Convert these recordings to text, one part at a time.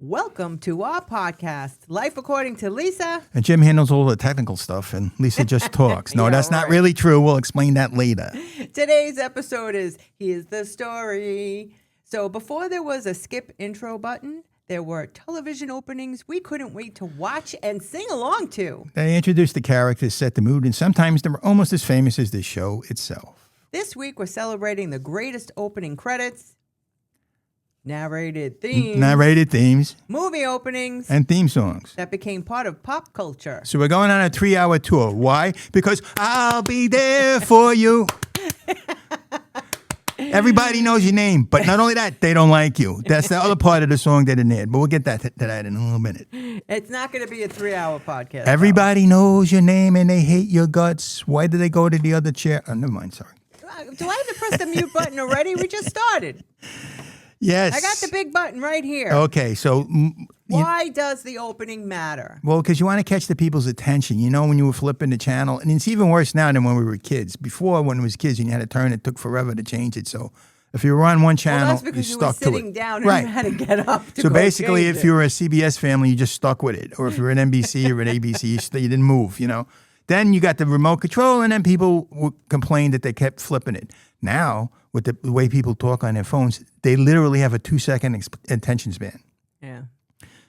Welcome to our podcast, Life According to Lisa. And Jim handles all the technical stuff, and Lisa just talks. No, Yeah, that's not right. really true. We'll explain that later. Today's episode is Here's the Story. So before there was a skip intro button, there were television openings we couldn't wait to watch and sing along to. They introduced the characters, set the mood, and sometimes they're almost as famous as the show itself. This week we're celebrating the greatest opening credits, narrated themes, movie openings, and theme songs. that became part of pop culture. So we're going on a 3-hour tour. Why? Because I'll be there for you. Everybody knows your name, but not only that, they don't like you. That's the other part of the song they didn't add, but we'll get to that in a little minute. It's not going to be a 3-hour podcast. Everybody knows your name and they hate your guts. Why do they go to the other chair? Oh, never mind, sorry. Do I have to press the mute button already? We just started. Yes. I got the big button right here. Okay, so... Why does the opening matter? Well, because you want to catch the people's attention. You know, when you were flipping the channel, and it's even worse now than when we were kids. Before, when it was kids, and you had to turn, it took forever to change it. So if you were on one channel, Well, that's because you you were stuck to it. sitting down and you had to get up to So go basically, change if it. you were a CBS family, you just stuck with it. Or if you were an NBC or an ABC, you didn't move, you know. Then you got the remote control, and then people would complain that they kept flipping it. Now, with the way people talk on their phones, they literally have a 2-second attention span. Yeah.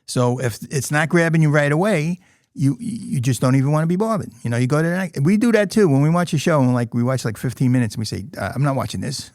So if it's not grabbing you right away, you just don't even want to be bothered. You know, you go to the night. We do that too when we watch a show and we watch 15 minutes and we say, I'm not watching this.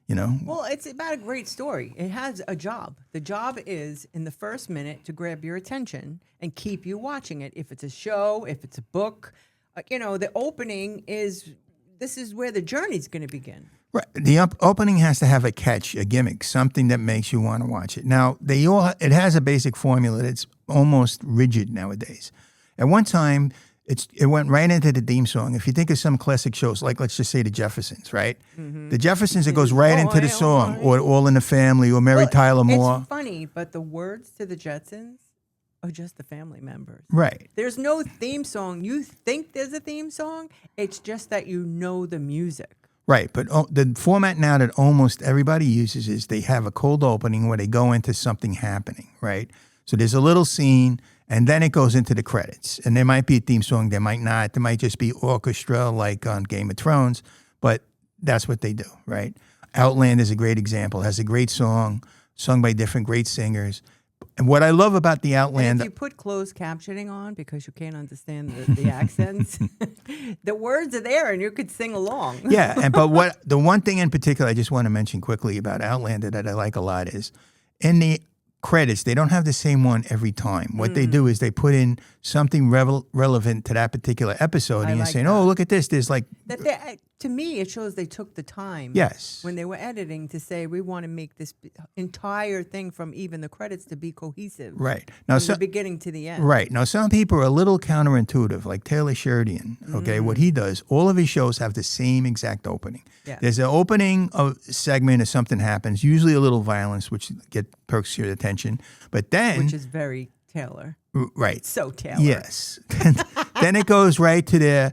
You know. Well, it's about a great story. It has a job. The job is in the first minute to grab your attention and keep you watching it. If it's a show, if it's a book, the opening this is where the journey's going to begin. Right. The opening has to have a catch, a gimmick, something that makes you want to watch it. Now, it has a basic formula that's almost rigid nowadays. At one time, it went right into the theme song. If you think of some classic shows, like let's just say The Jeffersons, right? Mm-hmm. The Jeffersons, it goes right into the song, or All in the Family, or Mary Tyler Moore. It's funny, but the words to The Jetsons are just the family members. Right. There's no theme song. You think there's a theme song. It's just that you know the music. Right, but the format now that almost everybody uses is they have a cold opening where they go into something happening, right? So there's a little scene, and then it goes into the credits. And there might be a theme song, there might not. There might just be orchestra like on Game of Thrones, but that's what they do, right? Outland is a great example. It has a great song, sung by different great singers. And what I love about the Outland... And if you put closed captioning on because you can't understand the accents, the words are there and you could sing along. Yeah, but the one thing in particular I just want to mention quickly about Outlander that I like a lot is in the credits, they don't have the same one every time. What they do is they put in something relevant to that particular episode, and you're saying, "Oh, look at this." There's to me, it shows they took the time. Yes. When they were editing to say, we want to make this entire thing from even the credits to be cohesive. Right. Now, from the beginning to the end. Right. Now, some people are a little counterintuitive, like Taylor Sheridan. Okay, what he does, all of his shows have the same exact opening. Yeah. There's an opening segment if something happens, usually a little violence, which perks your attention. But then... Which is very Taylor. Right. So Taylor. Yes. Then it goes right to their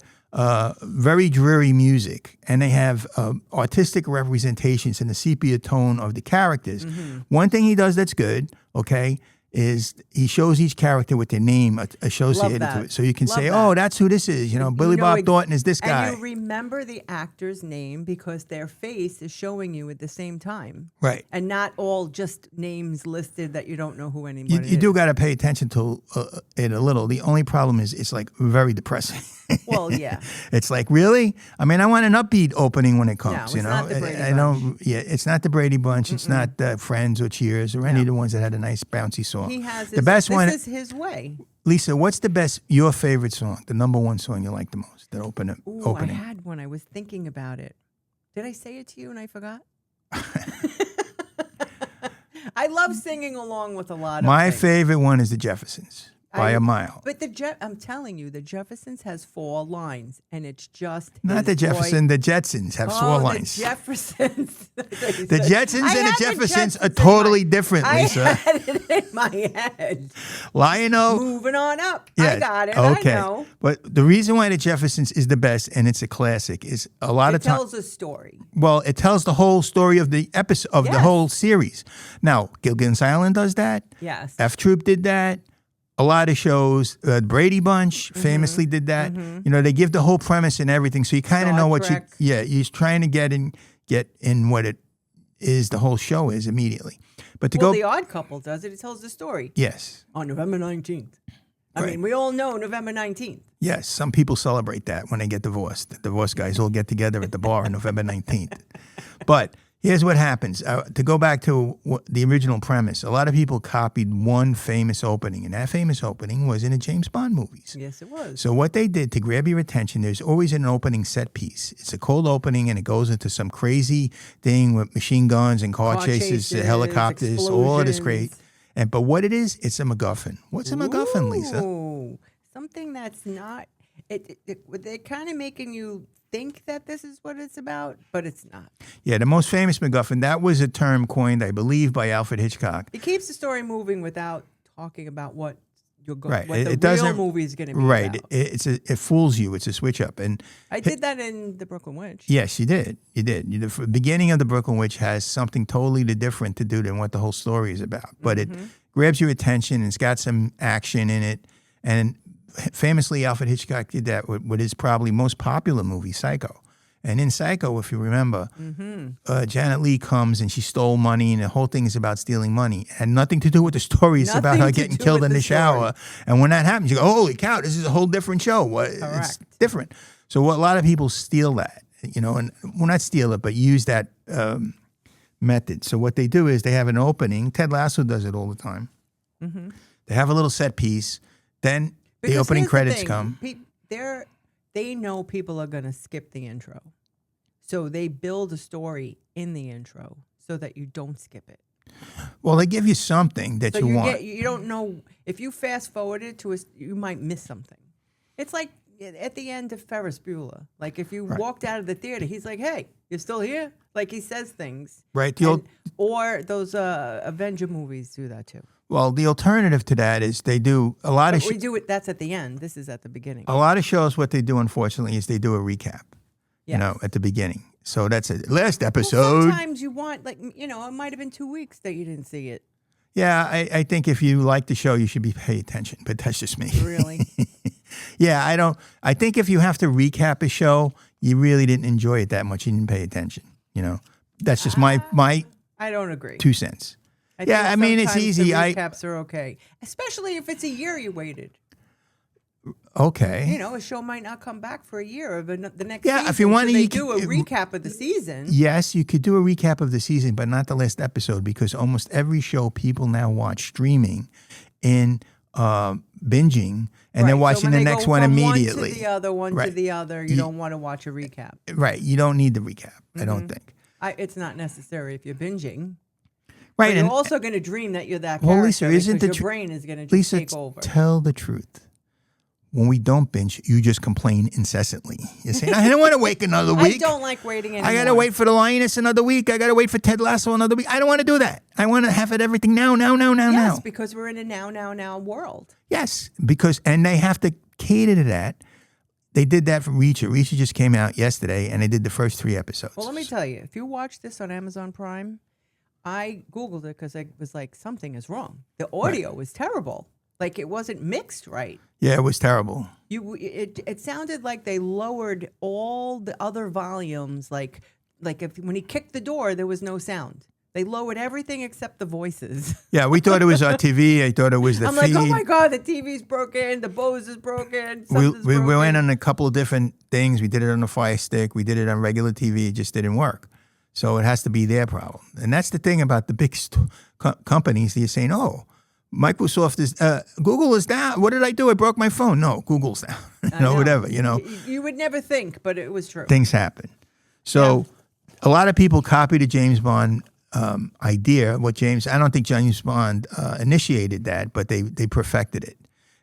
very dreary music, and they have artistic representations in the sepia tone of the characters. Mm-hmm. One thing he does that's good, okay, is he shows each character with their name associated to it. So you can say, "Oh, that's who this is." You know, Billy Bob Thornton is this guy. And you remember the actor's name because their face is showing you at the same time. Right. And not all just names listed that you don't know who anybody is. You do got to pay attention to it a little. The only problem is it's very depressing. Well, yeah. It's like, really? I mean, I want an upbeat opening when it comes. No, it's not the Brady Bunch. It's not the Brady Bunch. It's not Friends or Cheers or any of the ones that had a nice bouncy song. He has the best one. This is his way. Lisa, what's your favorite song? The number one song you like the most? That opening. I had one. I was thinking about it. Did I say it to you and I forgot? I love singing along with a lot of My things. favorite one is the Jeffersons. by a mile. But I'm telling you, the Jeffersons has 4 lines, and it's just Not the Jefferson, the Jetsons have 4 lines. The Jeffersons. The Jetsons and the Jeffersons are totally different, Lisa. I had it in my head. Lionel. Moving on up. Yeah, I got it. okay. I know. But the reason why the Jeffersons is the best, and it's a classic, is a lot of times. It tells a story. Well, it tells the whole story of the episode of the whole series. Now, Gilligan's Island does that. Yes. F Troop did that. A lot of shows, Brady Bunch famously did that. You know, they give the whole premise and everything, so you kind of know what Trek. you're trying to get in what it is. The whole show is immediately. But to go, The Odd Couple does it. It tells the story. Yes. On November 19th. I mean, we all know November 19th. Yes, some people celebrate that when they get divorced. The divorced guys all get together at the bar on November 19th. But here's what happens. To go back to the original premise, a lot of people copied one famous opening, and that famous opening was in the James Bond movies. Yes, it was. So what they did to grab your attention, there's always an opening set piece. It's a cold opening, and it goes into some crazy thing with machine guns and car chases, helicopters, all of this great. But what it is, it's a MacGuffin. What's a MacGuffin, Lisa? Something that's not. They're kind of making you think that this is what it's about, but it's not. Yeah, the most famous MacGuffin, that was a term coined, I believe, by Alfred Hitchcock. It keeps the story moving without talking about what you're going. Right. What the real movie is going to be right. about. It fools you. It's a switch up. And I did that in The Brooklyn Witch. Yes, you did. You did. The beginning of The Brooklyn Witch has something totally different to do than what the whole story is about. But it grabs your attention, and it's got some action in it. And famously, Alfred Hitchcock did that with his probably most popular movie, Psycho. And in Psycho, if you remember, Janet Leigh comes and she stole money, and the whole thing is about stealing money. It had nothing to do with the story. It's about her getting killed in the shower. And when that happens, you go, holy cow, this is a whole different show. It's different. So a lot of people steal that, and well, not steal it, but use that method. So what they do is they have an opening. Ted Lasso does it all the time. They have a little set piece. Then the opening credits come. They know people are going to skip the intro. So they build a story in the intro so that you don't skip it. Well, they give you something that you want. You don't know. If you fast forward it you might miss something. It's like at the end of Ferris Bueller. Like if you walked out of the theater, he's like, hey, you're still here? Like he says things. Right. Or those Avenger movies do that too. Well, the alternative to that is they do a lot of. We do it. That's at the end. This is at the beginning. A lot of shows, what they do, unfortunately, is they do a recap. Yes. At the beginning. So that's it. Last episode. Well, sometimes you want, it might have been 2 weeks that you didn't see it. Yeah, I think if you like the show, you should be paying attention. But that's just me. Really? Yeah, I think if you have to recap a show, you really didn't enjoy it that much. You didn't pay attention. That's just my. I don't agree. 2 cents. I mean, it's easy. The recaps are okay, especially if it's a year you waited. Okay. A show might not come back for a year or the next yeah, season. If you want to, do a recap of the season. Yes, you could do a recap of the season, but not the last episode, because almost every show people now watch streaming in binging, and they're watching the next one immediately. One to the other, to the other. You don't want to watch a recap. Right. You don't need the recap, I don't think. It's not necessary if you're binging. Right. But you're also going to dream that you're that character. Well, Lisa, isn't your brain is going to just take over. Tell the truth. When we don't binge, you just complain incessantly. You say, I don't want to wait another week. I don't like waiting anymore. I got to wait for the Lioness another week. I got to wait for Ted Lasso another week. I don't want to do that. I want to have everything now. Yes, because we're in a now world. Yes, and they have to cater to that. They did that for Reacher. Reacher just came out yesterday, and they did the first 3 episodes. Well, let me tell you, if you watch this on Amazon Prime, I Googled it because I was like, something is wrong. The audio was terrible. Like it wasn't mixed right. Yeah, it was terrible. It sounded like they lowered all the other volumes. Like when he kicked the door, there was no sound. They lowered everything except the voices. Yeah, we thought it was our TV. I thought it was the feed. I'm like, oh my God, the TV's broken. The Bose is broken. We went on a couple of different things. We did it on the Fire Stick. We did it on regular TV. It just didn't work. So it has to be their problem. And that's the thing about the big companies. You're saying, oh, Microsoft is, Google is down. What did I do? I broke my phone. No, Google's down. Whatever, You would never think, but it was true. Things happen. So a lot of people copy the James Bond idea. I don't think James Bond initiated that, but they perfected it.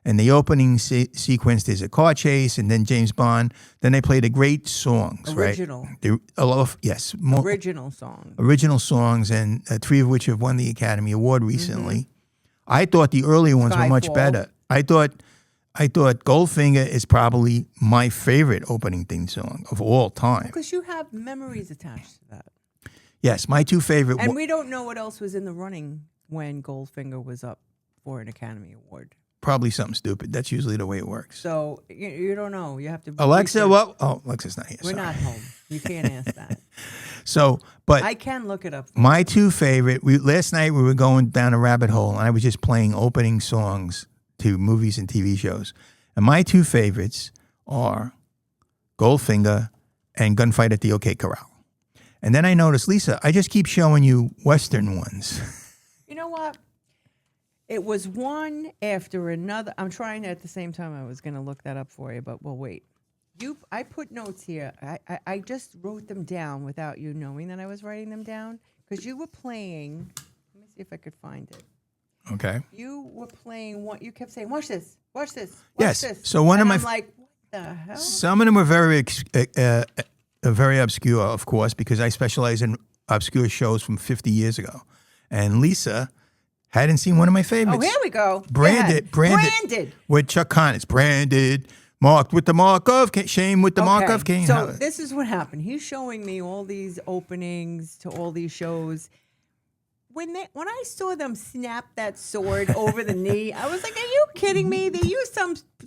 And the opening sequence, there's a car chase, and then James Bond. Then they play the great songs, Original. right? A lot of, yes. Original songs. Original songs, and 3 of which have won the Academy Award recently. I thought the earlier ones were much better. I thought Goldfinger is probably my favorite opening theme song of all time. Because you have memories attached to that. Yes, my 2 favorite. And we don't know what else was in the running when Goldfinger was up for an Academy Award. Probably something stupid. That's usually the way it works. So you don't know. You have to. Alexa, what? Oh, Alexa's not here. We're not home. You can't ask that. So, but I can look it up. My 2 favorite. Last night we were going down a rabbit hole, and I was just playing opening songs to movies and TV shows. And my 2 favorites are Goldfinger and Gunfight at the OK Corral. And then I noticed, Lisa, I just keep showing you Western ones. You know what? It was one after another. I'm trying at the same time. I was going to look that up for you, but we'll wait. I put notes here. I just wrote them down without you knowing that I was writing them down because you were playing. Let me see if I could find it. Okay. You were playing what you kept saying. Watch this. Watch this. Watch yes. This. So one of my. I'm like, what the hell? Some of them were very obscure, of course, because I specialize in obscure shows from 50 years ago, and Lisa hadn't seen one of my favorites. Oh, here we go. Branded with Chuck Connors. Branded, marked with the mark of shame with the mark of Cain. So this is what happened. He's showing me all these openings to all these shows. When I saw them snap that sword over the knee, I was like, "Are you kidding me? They used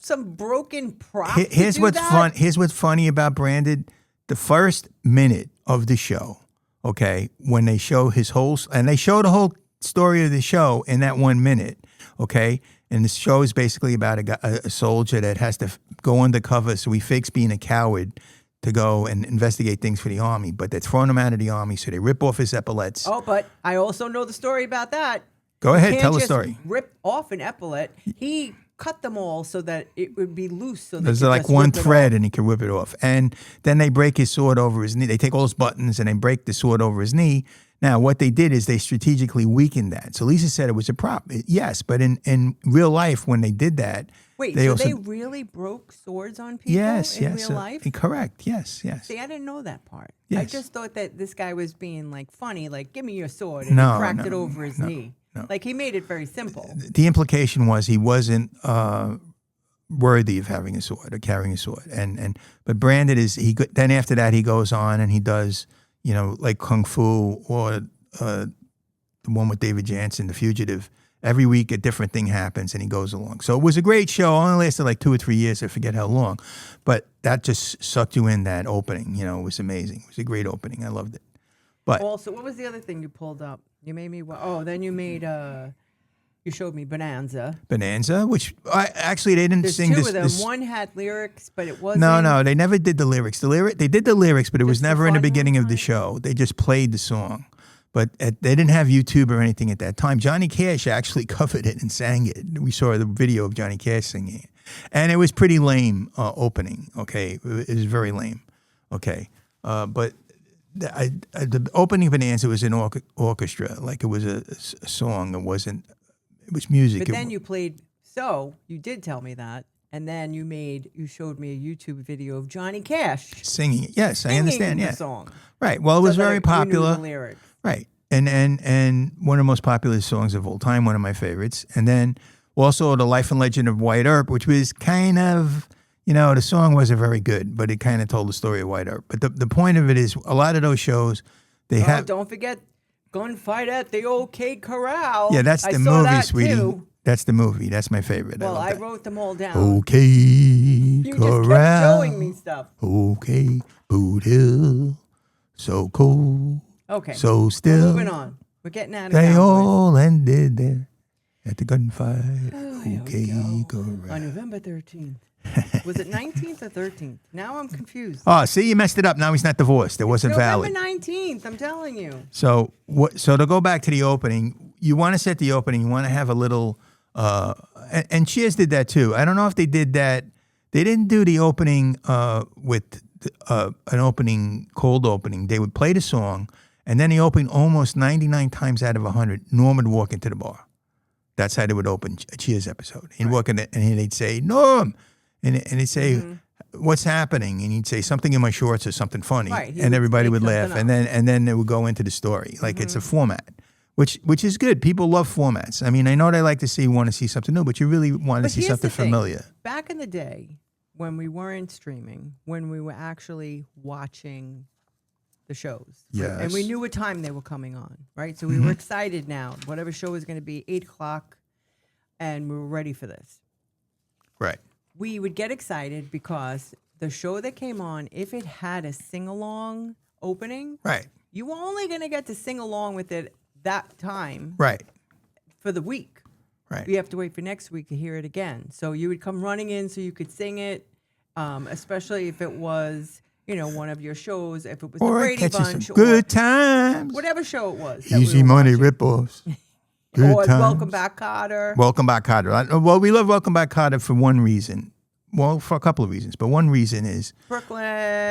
some broken prop." Here's what's fun. Here's what's funny about Branded. The first minute of the show, okay, when they show his whole, and they show the whole story of the show in that 1 minute, okay, and the show is basically about a soldier that has to go undercover, so he fakes being a coward to go and investigate things for the army, but they're throwing him out of the army, so they rip off his epaulets. Oh, but I also know the story about that. Go ahead, tell the story. Rip off an epaulet. He cut them all so that it would be loose. So there's like one thread and he can whip it off. And then they break his sword over his knee. They take all his buttons and they break the sword over his knee. Now, what they did is they strategically weakened that. So Lisa said it was a prop. Yes, but in real life, when they did that, wait, they really broke swords on people in real life? Correct. Yes. See, I didn't know that part. Yes. I just thought that this guy was being like funny, like give me your sword, and he cracked it over his knee. No. Like he made it very simple. The implication was he wasn't worthy of having a sword or carrying a sword, but Branded is then after that he goes on and he does like Kung Fu or the one with David Jansen, The Fugitive. Every week a different thing happens and he goes along. So it was a great show. It only lasted like 2 or 3 years. I forget how long, but that just sucked you in. That opening, it was amazing. It was a great opening. I loved it. But also, what was the other thing you pulled up? You made me. Oh, then you made. You showed me Bonanza. Bonanza, which actually they didn't sing two this. of them. This, one had lyrics, but it wasn't. No, they never did the lyrics. They did the lyrics, but it was never in the beginning of the show. They just played the song. But they didn't have YouTube or anything at that time. Johnny Cash actually covered it and sang it. We saw the video of Johnny Cash singing it. And it was pretty lame opening, okay? It was very lame, okay? But the opening Bonanza was an orchestra, like it was a song. It was music. But then you played, so you did tell me that. And then you showed me a YouTube video of Johnny Cash singing it. Yes, I understand. The song. Right. Well, it was very popular. You knew the lyrics. Right. And one of the most popular songs of all time, one of my favorites. And then also The Life and Legend of White Earp, which was kind of, the song wasn't very good, but it kind of told the story of White Earp. But the point of it is a lot of those shows, they have. Don't forget Gunfight at the OK Corral. Yeah, that's the movie, sweetie. Too. That's the movie. That's my favorite. Well, I wrote them all down. OK You Corral. just kept showing me stuff. OK Boot Hill. So cold. Okay. So still. We're moving on. We're getting out of They Cowboys. all ended there at the gunfight. OK Corral. On November 13th. Was it 19th or 13th? Now I'm confused. Oh, see, you messed it up. Now he's not divorced. It wasn't valid. November 19th, I'm telling you. So to go back to the opening, you want to set the opening. You want to have a little, and Cheers did that too. I don't know if they did that. They didn't do the opening with an opening, cold opening. They would play the song, and then the opening almost 99 times out of 100, Norm would walk into the bar. That's how they would open a Cheers episode. He'd walk in and they'd say, Norm. And he'd say, what's happening? And he'd say, something in my shorts or something funny. Right. And everybody would laugh. up. And then they would go into the story. Like it's a format, which is good. People love formats. I mean, I know they like to want to see something new, but you really want to see here's something the thing. familiar. Back in the day, when we weren't streaming, when we were actually watching the shows. Yes. And we knew what time they were coming on, right? So we were excited now. Whatever show was going to be, 8 o'clock, and we were ready for this. Right. We would get excited because the show that came on, if it had a sing-along opening, Right. you were only going to get to sing along with it that time Right. for the week. Right. You have to wait for next week to hear it again. So you would come running in so you could sing it, especially if it was, one of your shows, if it was the Or Brady catch you some Bunch, good or times. whatever show it was. that we Easy were money watching. ripoffs. Good Or times. Welcome Back, Kotter. Welcome Back, Kotter. Well, we love Welcome Back, Kotter for one reason. Well, for a couple of reasons. But one reason is Brooklyn.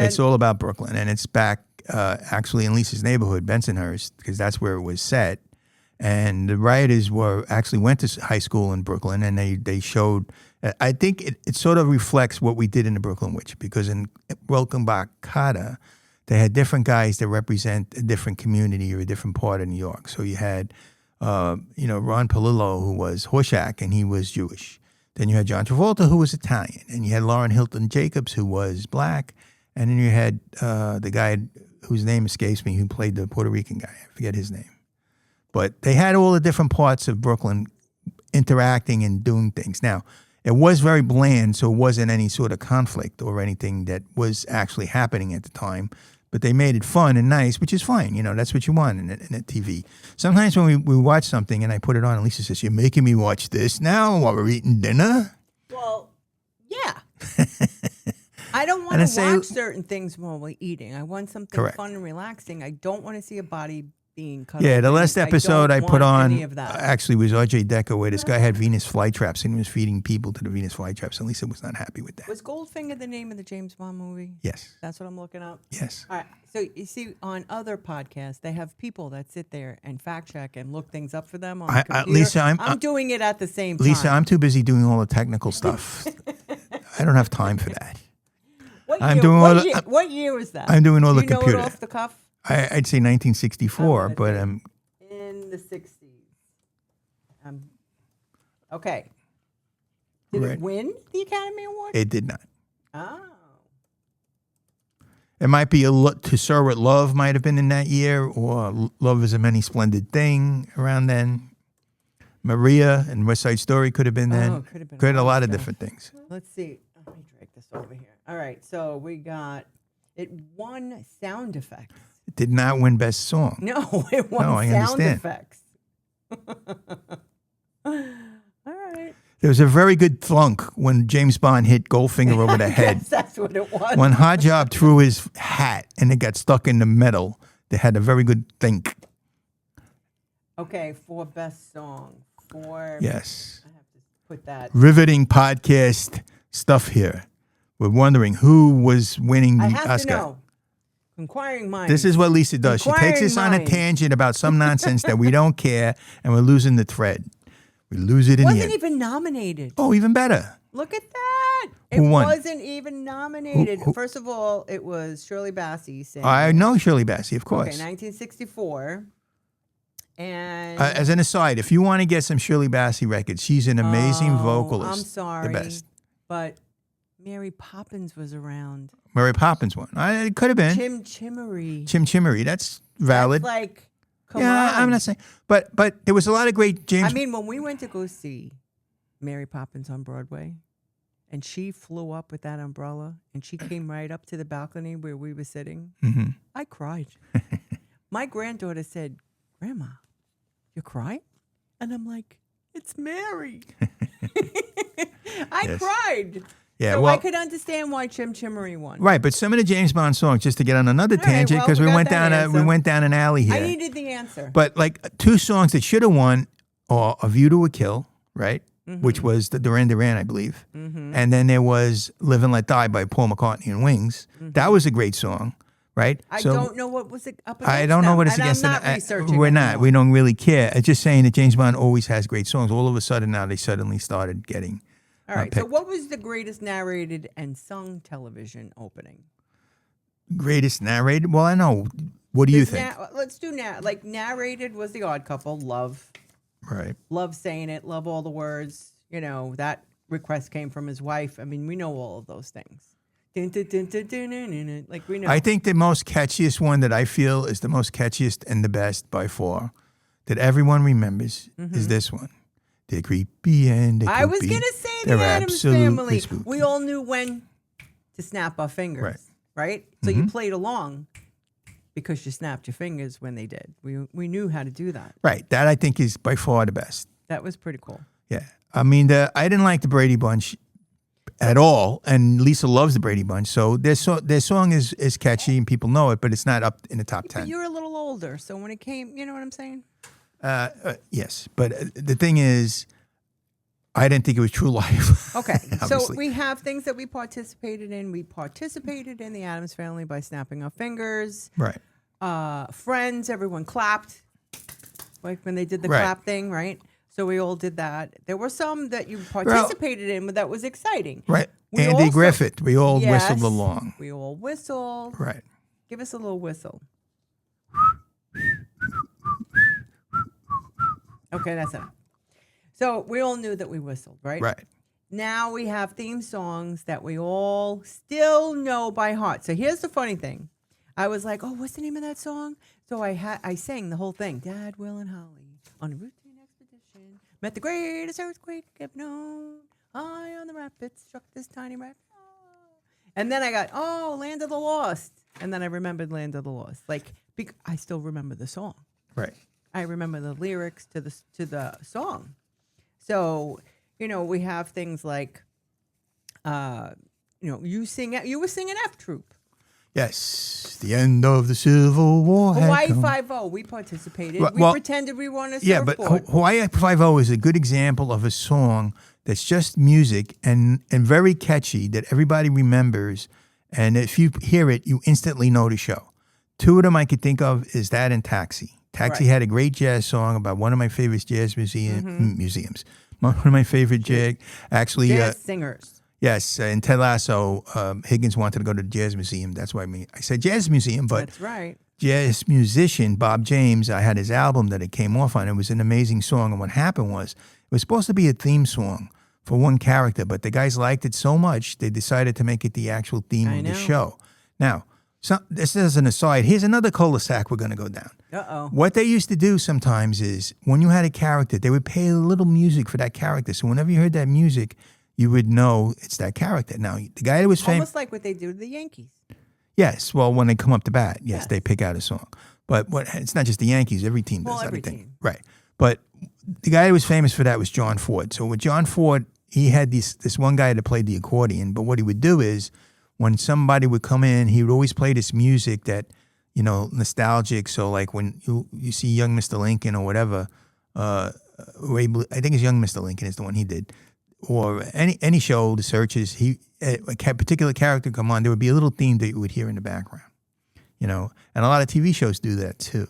it's all about Brooklyn. And it's back actually in Lisa's neighborhood, Bensonhurst, because that's where it was set. And the writers went to high school in Brooklyn, and they showed. I think it sort of reflects what we did in the Brooklyn Witch, because in Welcome Back, Kotter, they had different guys that represent a different community or a different part of New York. So you had, Ron Palillo, who was Horshack, and he was Jewish. Then you had John Travolta, who was Italian, and you had Lauren Hilton Jacobs, who was black, and then you had the guy whose name escapes me, who played the Puerto Rican guy. I forget his name. But they had all the different parts of Brooklyn interacting and doing things. Now, it was very bland, so it wasn't any sort of conflict or anything that was actually happening at the time. But they made it fun and nice, which is fine. That's what you want in a TV. Sometimes when we watch something and I put it on, and Lisa says, "You're making me watch this now while we're eating dinner?" Well, yeah. I don't want to watch certain things while we're eating. I want something fun and relaxing. I don't want to see a body being cut Yeah, open. the last episode I put on any of that. actually was R.J. Decker, where this guy had Venus flytraps and he was feeding people to the Venus flytraps. And Lisa was not happy with that. Was Goldfinger the name of the James Bond movie? Yes. That's what I'm looking up? Yes. All right. So you see, on other podcasts, they have people that sit there and fact check and look things up for them on the computer. Lisa, I'm doing it at the same time. Lisa, I'm too busy doing all the technical stuff. I don't have time for that. What year was that? I'm doing all the Do you computer. know it off the cuff? I'd say 1964, but in the 60s. Okay. Did it win the Academy Award? it did not. Oh. It might be To Sir With Love might have been in that year, or Love Is a Many Splendid Thing around then. Maria and West Side Story could have been then. Oh, could have been. Could have a lot of different things. Let's see. Let me drag this over here. All right. So we got, it won sound effects. It did not win Best Song. No, it won I sound understand. effects. All right. There was a very good thunk when James Bond hit Goldfinger over the head. Yes, that's what it was. When Hajab threw his hat and it got stuck in the metal, they had a very good think. Okay, for best song. Yes. I have to put that. Riveting podcast stuff here. We're wondering who was winning the I have Oscar. to know. Inquiring minds. This is what Lisa does. She takes us on a minds. tangent about some nonsense that we don't care, and we're losing the thread. We lose it in the Wasn't end. even nominated. Oh, even better. Look at that. It Who won? wasn't even nominated. Who- First of all, it was Shirley Bassey saying. I know Shirley Bassey, of course. Okay, 1964. And As an aside, if you want to get some Shirley Bassey records, she's an amazing vocalist. I'm sorry. The best. But Mary Poppins was around. Mary Poppins one. It could have been. Chim Chimmery. Chim Chimmery. That's valid. That's like, come yeah, on. I'm not saying. But there was a lot of great James. I mean, when we went to go see Mary Poppins on Broadway, and she flew up with that umbrella, and she came right up to the balcony where we were sitting, I cried. My granddaughter said, "Grandma, you crying?" And I'm like, "It's Mary." I cried. Yeah, so well, I could understand why Chim Chimmery won. right, but some of the James Bond songs, just to get on another All right, tangent, well, because we we got went that down we answer. went down an alley here. I needed the answer. But like two songs that should have won are "A View to a Kill," right, which was the Duran Duran, I believe, and then there was "Live and Let Die" by Paul McCartney and Wings. That was a great song, right? I don't know what was it up against I don't know what it's and against. I'm not researching We're not. anymore. We don't really care. It's just saying that James Bond always has great songs. All of a sudden now they suddenly started getting All right. So picked. what was the greatest narrated and sung television opening? Greatest narrated? Well, I know. What do you think? Let's do like narrated was The Odd Couple. Love saying it. Love all the words. You know, that request came from his wife. I mean, we know all of those things. Like we know. I think the most catchiest one that I feel is the most catchiest and the best by far that everyone remembers is this one. They're creepy and they're I was goopy. going to say They're the Addams absolutely Family. spooky. We all knew when to snap our fingers, right? So you played along because you snapped your fingers when they did. We knew how to do that. Right. That I think is by far the best. That was pretty cool. Yeah. I mean, I didn't like the Brady Bunch at all, and Lisa loves the Brady Bunch, so their song is catchy and people know it, but it's not up in the top 10. But you're a little older, so when it came, you know what I'm saying? Yes, but the thing is, I didn't think it was true life. Okay, so Obviously. we have things that we participated in. We participated in the Addams Family by snapping our fingers. Right. Friends, everyone clapped, like when they did the Right. clap thing, right? So we all did that. There were some that you participated in, but that was exciting. Right. We Andy also- Griffith. We all Yes, whistled along. We all whistled. Right. Give us a little whistle. Okay, that's enough. So we all knew that we whistled, right? Right. Now we have theme songs that we all still know by heart. So here's the funny thing. I was like, oh, what's the name of that song? So I sang the whole thing. Dad, Will, and Holly on a routine expedition met the greatest earthquake ever known. High on the rapids struck this tiny wreck. And then I got, Land of the Lost. And then I remembered Land of the Lost. Like, I still remember the song. Right. I remember the lyrics to the song. So, we have things like, you were singing F Troop. Yes. The end of the Civil War. Hawaii 5-0, we participated. We pretended we won a Yeah, but surfboard. Hawaii 5-0 is a good example of a song that's just music and very catchy that everybody remembers. And if you hear it, you instantly know the show. Two of them I could think of is that and Taxi. Taxi had a great jazz song about one of my favorite jazz museums. One of my favorite jazz singers. Yes, in Ted Lasso, Higgins wanted to go to the jazz museum. That's why I said jazz museum, but That's right. jazz musician Bob James, I had his album that it came off on. It was an amazing song, and what happened was it was supposed to be a theme song for one character, but the guys liked it so much they decided to make it the actual theme of the show. Now, this is an aside. Here's another cul-de-sac we're going to go down. Uh-oh. What they used to do sometimes is when you had a character, they would play a little music for that character. So whenever you heard that music, you would know it's that character. Now, the guy that was famous... Almost like what they do to the Yankees. Yes, well, when they come up to bat, yes, they pick out a song. But it's not just the Yankees. Every team does that, every I think. team. Right. But the guy who was famous for that was John Ford. So with John Ford, he had this one guy that played the accordion. But what he would do is when somebody would come in, he would always play this music that, nostalgic. So like when you see Young Mr. Lincoln or whatever, I think it's Young Mr. Lincoln is the one he did. Or any show, The Searchers, a particular character come on, there would be a little theme that you would hear in the background, and a lot of TV shows do that too,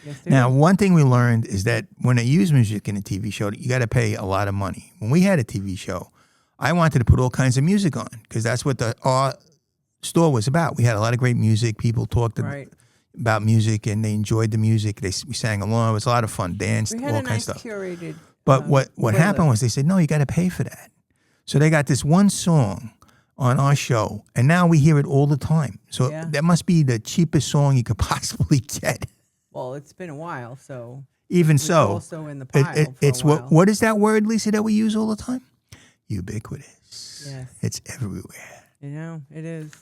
Yes, Now, one thing we learned is that when they use music in a TV show, you got to pay a lot of money. When we had a TV show, I wanted to put all kinds of music on because that's what our store was about. We had a lot of great music. People talked about music and they enjoyed the music. We sang along. It was a lot of fun. Danced, We had all a kinds nice of stuff. curated. But what happened was they said, no, you got to pay for that. So they got this one song on our show, and now we hear it all the time. So that must be the cheapest song you could possibly get. Well, it's been a while, so. Even it's so, also in the pile it's for a while. what is that word, Lisa, that we use all the time? Ubiquitous. Yes. It's everywhere. It is.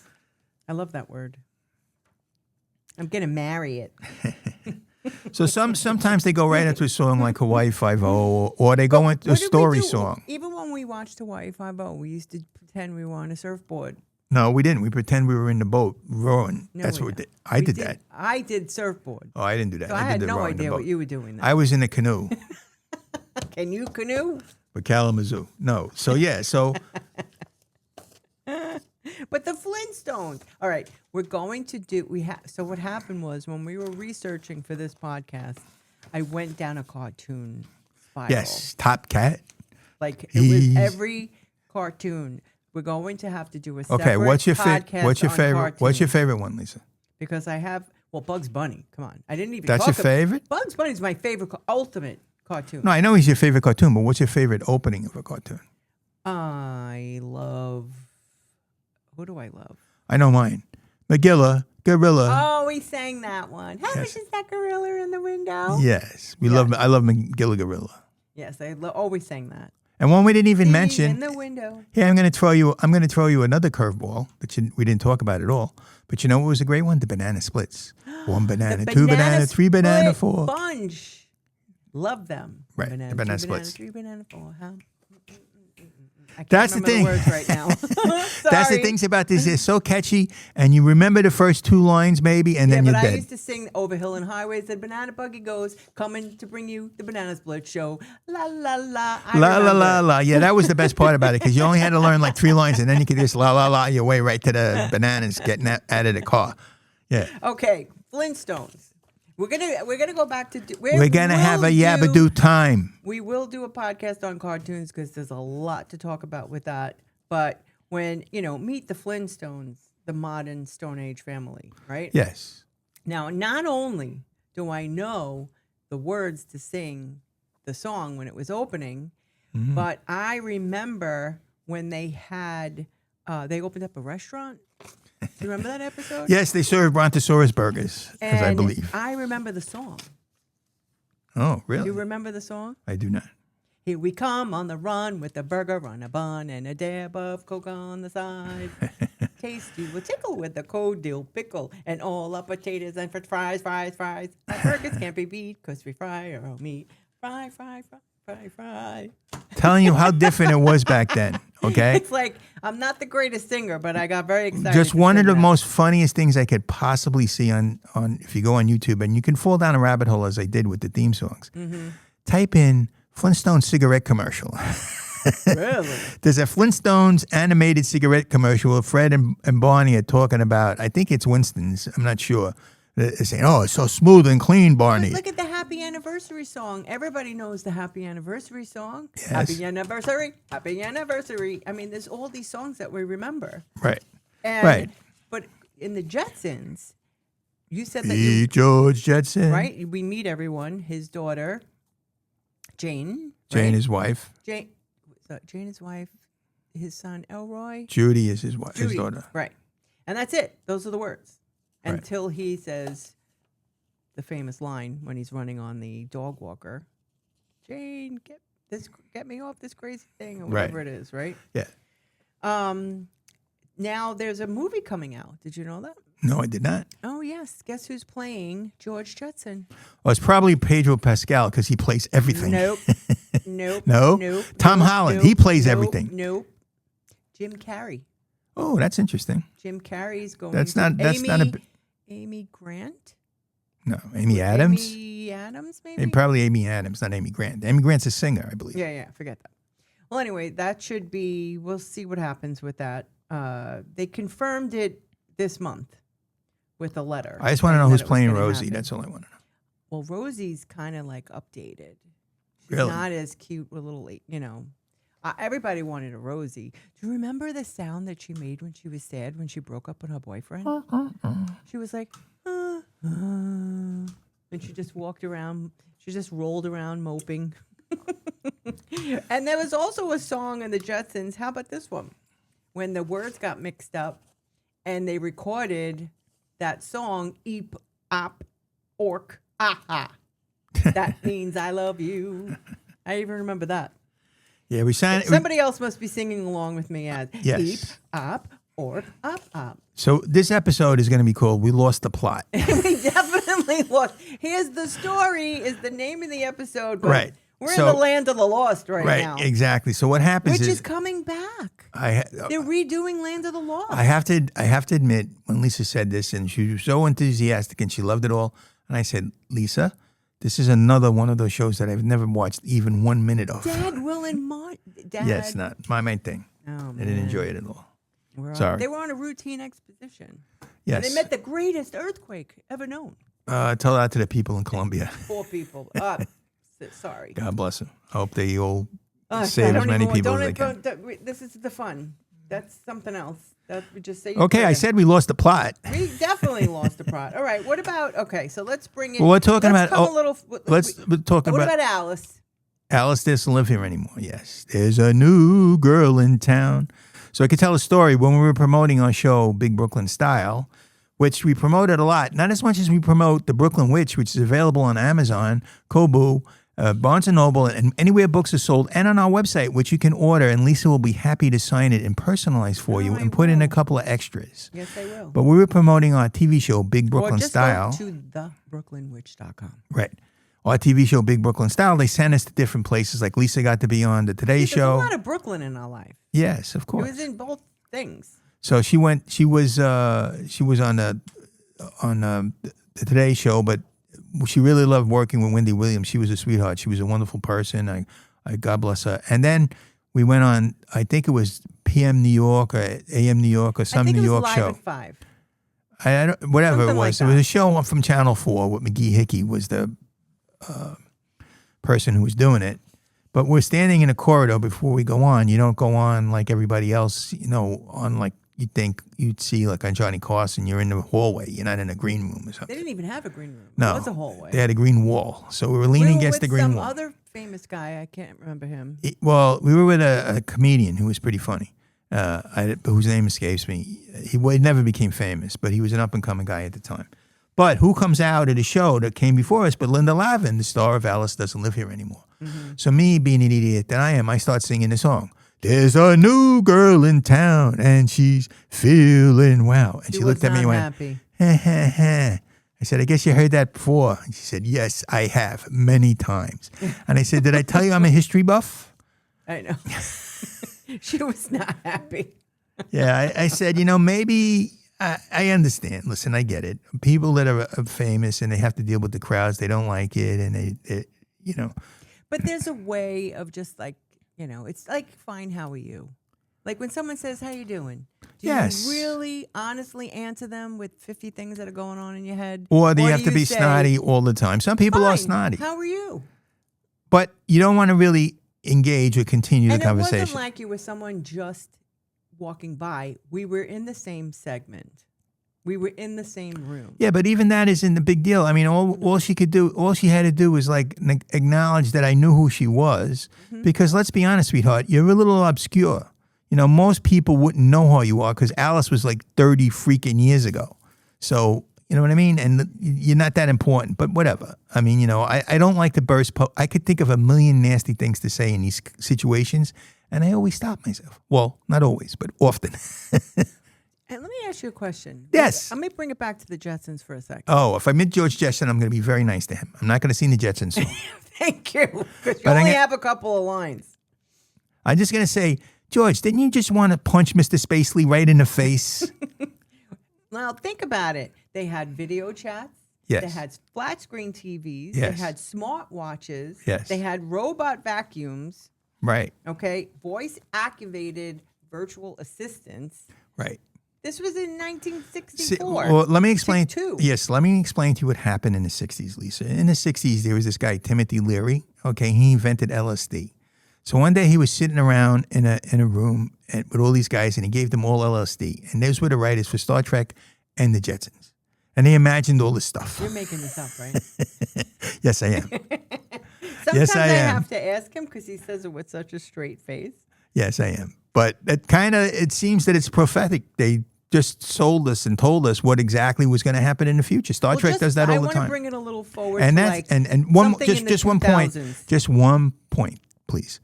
I love that word. I'm gonna marry it. So sometimes they go right into a song like Hawaii 5-0, or they go into a What did we story do? song. Even when we watched Hawaii 5-0, we used to pretend we were on a surfboard. No, we didn't. We pretend we were in the boat rowing. No, That's we what we didn't. did. I did that. I did surfboard. Oh, I didn't do that. So I did had the no rowing the idea boat. what you were doing. I was in a canoe Can you canoe? with Kalamazoo. No. So, yeah. So But the Flintstones. All right, we're going to do. So what happened was when we were researching for this podcast, I went down a cartoon spiral. Yes, Top Cat. Like it was every cartoon. We're going to have to do a separate Okay, what's your podcast What's your on favorite? cartoons. What's your favorite one, Lisa? Because I have Bugs Bunny. Come on, I didn't even. That's talk your favorite? Bugs Bunny is my favorite, ultimate cartoon. No, I know he's your favorite cartoon, but what's your favorite opening of a cartoon? I love. Who do I love? I know mine. Gorilla. Oh, we sang that one. How much is that gorilla in the window? Yes, I love McGilla Gorilla. Yes, I always sang that. And one we didn't even in mention. the window. Yeah, I'm going to throw you another curveball that we didn't talk about at all. But you know what was a great one? The banana splits. One banana, two banana, three banana, four. Bunch. Love them. Right, Banana, the banana two splits. Banana, 3 banana, 4. How? I can't That's the remember thing. The words right now. That's the things about this. They're so catchy, and you remember the first 2 lines maybe, and then you're but dead. I used to sing over hill and highways. The banana buggy goes, coming to bring you the banana split show. La la la. La la la la. Yeah, that was the best part about it because you only had to learn like 3 lines, and then you could just la la la your way right to the bananas getting out of the car. Yeah. Okay, Flintstones. We're gonna go back to. We're gonna have a Yabadoo time. We will do a podcast on cartoons because there's a lot to talk about with that. But when meet the Flintstones, the modern Stone Age family, right? Yes. Now, not only do I know the words to sing the song when it was opening, but I remember when they had they opened up a restaurant. Do you remember that episode? Yes, they serve Brontosaurus burgers, as I believe. I remember the song. Oh, really? Do you remember the song? I do not. Here we come on the run with a burger on a bun and a dab of Coke on the side. Taste you will tickle with the cold dill pickle and all our potatoes and fries. Our burgers can't be beat because we fry our own meat. Fry. Telling you how different it was back then, okay? It's like, I'm not the greatest singer, but I got very excited. Just to one of sing the that. most funniest things I could possibly see on if you go on YouTube, and you can fall down a rabbit hole as I did with the theme songs. Type in Flintstone cigarette commercial. Really? There's a Flintstones animated cigarette commercial where Fred and Barney are talking about, I think it's Winston's, I'm not sure. They're saying, oh, it's so smooth and clean, Barney. Look at the Happy Anniversary song. Everybody knows the Happy Anniversary song. Yes. Happy Anniversary. I mean, there's all these songs that we remember. Right. And, But in the Jetsons, you said that The George Jetson. right? We meet everyone. His daughter, Jane. Jane, right? his wife. Jane, his wife. His son, Elroy. Judy is his wife, his Judy, daughter. Right. And that's it. Those are the words. Right. Until he says the famous line when he's running on the dog walker, Jane, get me off this crazy thing, or whatever it is, right? Yeah. Now there's a movie coming out. Did you know that? No, I did not. Oh, yes. Guess who's playing George Jetson? Well, it's probably Pedro Pascal because he plays everything. Nope. No? Tom Holland, he plays everything. Nope. Jim Carrey. Oh, that's interesting. Jim Carrey's going That's to not a Amy Grant? no. Amy Addams. Amy Addams, maybe? And probably Amy Addams, not Amy Grant. Amy Grant's a singer, I believe. Yeah, forget that. Well, anyway, that should be, we'll see what happens with that. They confirmed it this month with a letter. I just want to know saying who's that it was playing gonna Rosie. happen. That's all I want to know. Well, Rosie's kind of like updated. She's Really? not as cute, a little, everybody wanted a Rosie. Do you remember the sound that she made when she was sad when she broke up with her boyfriend? She was like, and she just walked around. She just rolled around moping. And there was also a song in the Jetsons. How about this one? When the words got mixed up and they recorded that song, Eep, Op, Ork, Aha. That means I love you. I even remember that. Yeah, we signed it. Somebody else must be singing along with me as Yes. Eep, Op, Ork, Op. So this episode is going to be called "We Lost the Plot." We definitely lost. Here's the story is the name of the episode. But Right. We're So- in the land of the lost right now. Right, exactly. So what happens Which is is coming back. I They're redoing Land of the Lost. I have to admit, when Lisa said this, and she was so enthusiastic and she loved it all, and I said, Lisa, this is another one of those shows that I've never watched even 1 minute of. Dad, Will, and Dad. Yeah, it's not my main thing. Oh, I didn't enjoy it at all. Sorry. They were on a routine expedition. Yes. And they met the greatest earthquake ever known. Tell that to the people in Colombia. 4 people. Sorry. God bless them. I hope they all I save don't as many even people as don't- they can. This is the fun. That's something else. That we just say. Okay, I said we lost the plot. We definitely lost the plot. All right. What about? Okay, so let's bring in. Well, we're talking let's about. come a little. We're talking What about about Alice? Alice doesn't live here anymore. Yes, there's a new girl in town. So I could tell a story when we were promoting our show, Big Brooklyn Style, which we promoted a lot. Not as much as we promote The Brooklyn Witch, which is available on Amazon, Kobo, Barnes & Noble, and anywhere books are sold, and on our website, which you can order, and Lisa will be happy to sign it and personalize for you and put in a couple of extras. Yes, I will. But we were promoting our TV show, Big Brooklyn or just Style. Go to thebrooklynwitch.com. Right. Our TV show, Big Brooklyn Style, they sent us to different places. Like Lisa got to be on the Today There's Show. a lot of Brooklyn in our life. Yes, of It course. was in both things. So she was on the Today Show, but she really loved working with Wendy Williams. She was a sweetheart. She was a wonderful person. I God bless her. And then we went on, I think it was PM New York or AM New York or some New York show. I think it was Live at 5. I don't, whatever Something it was. like It was that. a show from Channel 4 with McGee Hickey was the person who was doing it. But we're standing in a corridor before we go on. You don't go on like everybody else, on like you'd think you'd see like on Johnny Carson. You're in the hallway. You're not in a green room or They something. didn't even have a green room. No. It was a hallway. They had a green wall. So we were we leaning were against with the green some wall. other famous guy. I can't remember him. Well, we were with a comedian who was pretty funny, whose name escapes me. He never became famous, but he was an up-and-coming guy at the time. But who comes out at a show that came before us but Linda Lavin, the star of Alice Doesn't Live Here Anymore. Mm-hmm. So me, being an idiot that I am, I start singing the song. There's a new girl in town, and she's feeling wow. And she looked at me and went, happy. ha, ha, ha. I said, I guess you heard that before. And she said, yes, I have, many times. And I said, did I tell you I'm a history buff? I know. She was not happy. Yeah, I said, maybe I understand. Listen, I get it. People that are famous and they have to deal with the crowds, they don't like it, and they But there's a way of just like, it's like, fine, how are you? Like when someone says, how you doing? Do Yes. you really honestly answer them with 50 things that are going on in your head? Or do you have to you be say, snotty all the time? Some people are "Fine, snotty. How are you? But you don't want to really engage or continue And the it conversation. wasn't like you were someone just walking by. We were in the same segment. We were in the same room. Yeah, but even that isn't a big deal. I mean, all she had to do was like acknowledge that I knew who she was. Mm-hmm. Because let's be honest, sweetheart, you're a little obscure. Most people wouldn't know who you are because Alice was like 30 freaking years ago. So, you know what I mean? And you're not that important, but whatever. I mean, I don't like to burst. I could think of a million nasty things to say in these situations, and I always stop myself. Well, not always, but often. And let me ask you a question. Yes. Let me bring it back to the Jetsons for a second. Oh, if I meet George Jetson, I'm going to be very nice to him. I'm not going to sing the Jetsons song. Thank you. Because you But only have a couple of lines. I'm just going to say, George, didn't you just want to punch Mr. Spacely right in the face? Now, think about it. They had video chats. Yes. They had flat screen TVs. Yes. They had smart watches. Yes. They had robot vacuums. Right, Okay. Voice activated virtual assistants. right. This was in 1964. Well, let me explain. 62. Yes, let me explain to you what happened in the 60s, Lisa. In the 60s, there was this guy, Timothy Leary. Okay, he invented LSD. So one day he was sitting around in a room with all these guys, and he gave them all LSD. And those were the writers for Star Trek and the Jetsons. And they imagined all this stuff. You're making this up, right? Yes, I am. Sometimes I I am. have to ask him because he says it with such a straight face. Yes, I am. But it seems that it's prophetic. They just sold us and told us what exactly was going to happen in the future. Star Trek does that all the I want time. to bring it a little forward. And to that's like and one something in the just one point. 2000s. Just one point, please.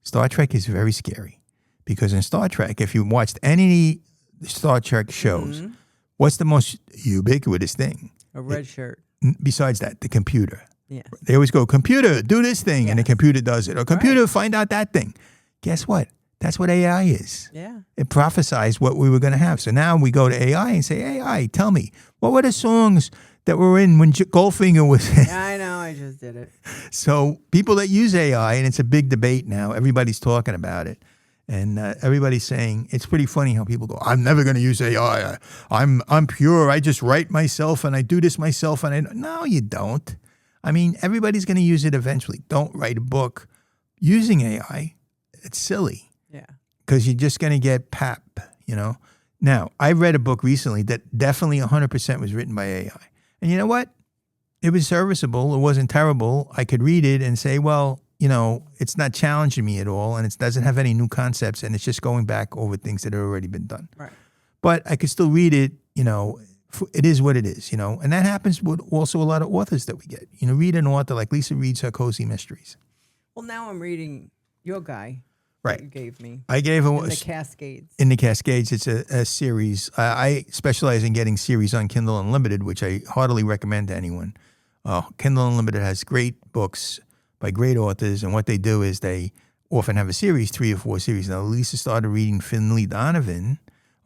Star Trek is very scary because in Star Trek, if you watched any Star Trek shows, Mm-hmm. what's the most ubiquitous thing? A red shirt. Besides that, the computer. Yes. They always go, computer, do this thing, and the Yes. computer does it. Or computer, find out that thing. Guess what? That's what AI is. Yeah. It prophesies what we were going to have. So now we go to AI and say, AI, tell me, what were the songs that were in when Goldfinger was in? Yeah, I know. I just did it. So people that use AI, and it's a big debate now, everybody's talking about it, And everybody's saying, it's pretty funny how people go, I'm never going to use AI. I'm pure. I just write myself and I do this myself. And no, you don't. I mean, everybody's going to use it eventually. Don't write a book using AI. It's silly. Yeah. Because you're just going to get pap, you know. Now, I read a book recently that definitely 100% was written by AI. And you know what? It was serviceable. It wasn't terrible. I could read it and say, well, you know, it's not challenging me at all, and it doesn't have any new concepts, and it's just going back over things that have already been done. Right. But I could still read it, you know, it is what it is, you know. And that happens with also a lot of authors that we get. You know, read an author like Lisa reads her cozy mysteries. Well, now I'm reading your guy. Right. That you gave me. I gave him In the Cascades. In the Cascades, it's a series. I specialize in getting series on Kindle Unlimited, which I heartily recommend to anyone. Kindle Unlimited has great books by great authors, and what they do is they often have a series, 3 or 4 series. Now, Lisa started reading Finley Donovan,